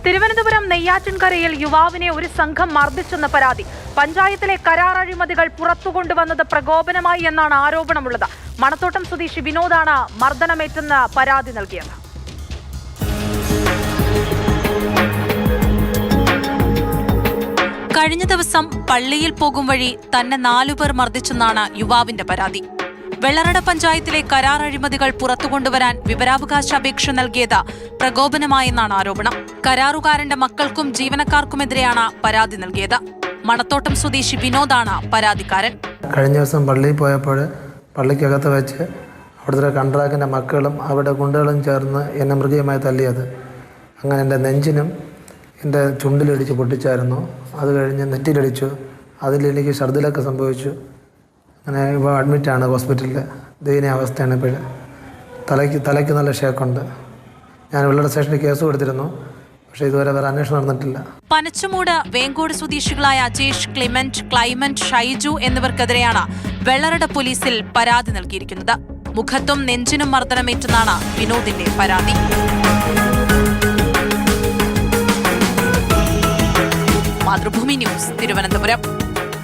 തിരുവനന്തപുരം നെയ്യാറ്റിൻകരയിൽ യുവാവിനെ ഒരു സംഘം മർദ്ദിച്ചെന്ന പരാതി. പഞ്ചായത്തിലെ കരാർ അഴിമതികൾ പുറത്തുകൊണ്ടുവന്നത് പ്രകോപനമായി എന്നാണ് ആരോപണമുള്ളത്. മണത്തോട്ടം സ്വദേശി വിനോദാണ് മർദ്ദനമേറ്റെന്ന് പരാതി നൽകിയത്. കഴിഞ്ഞ ദിവസം പള്ളിയിൽ പോകും വഴി തന്നെ 4 പേർ മർദ്ദിച്ചെന്നാണ് യുവാവിന്റെ പരാതി. വെള്ളറട പഞ്ചായത്തിലെ കരാർ അഴിമതികൾ പുറത്തുകൊണ്ടുവരാൻ വിവരാവകാശ അപേക്ഷ നൽകിയത് പ്രകോപനമായെന്നാണ് ആരോപണം. കരാറുകാരന്റെ മക്കൾക്കും ജീവനക്കാർക്കുമെതിരെയാണ് പരാതി നൽകിയത്. മണത്തോട്ടം സ്വദേശി വിനോദാണ് പരാതിക്കാരൻ. കഴിഞ്ഞ ദിവസം പള്ളിയിൽ പോയപ്പോൾ പള്ളിക്കകത്ത് വെച്ച് അവിടുത്തെ കൺട്രാക്ടിൻ്റെ മക്കളും അവിടെ ഗുണ്ടകളും ചേർന്ന് എന്നെ മൃഗീയമായി തല്ലിയത്. അങ്ങനെ എൻ്റെ നെഞ്ചിനും എൻ്റെ ചുണ്ടിലിടിച്ച് പൊട്ടിച്ചായിരുന്നു. അത് കഴിഞ്ഞ് നെറ്റിയിലടിച്ചു. അതിലെനിക്ക് ഛർദിലൊക്കെ സംഭവിച്ചു. അങ്ങനെ ഇപ്പോൾ അഡ്മിറ്റാണ് ഹോസ്പിറ്റലിൽ. ദയനീയ അവസ്ഥയാണ്. ഇപ്പോൾ തലയ്ക്ക് നല്ല ഷേക്കുണ്ട്. ഞാൻ വെള്ളറ സ്റ്റേഷനിൽ കേസ് കൊടുത്തിരുന്നു. പക്ഷേ ഇതുവരെ വേറെ അന്വേഷണം നടന്നിട്ടില്ല. പനച്ചുമൂട് വേങ്കോട് സ്വദേശികളായ അജേഷ്, ക്ലൈമന്റ്, ഷൈജു എന്നിവർക്കെതിരെയാണ് വെള്ളറട പോലീസിൽ പരാതി നൽകിയിരിക്കുന്നത്. മുഖത്തും നെഞ്ചിനും മർദ്ദനമേറ്റെന്നാണ് വിനോദിന്റെ പരാതി. മാതൃഭൂമി ന്യൂസ്, തിരുവനന്തപുരം.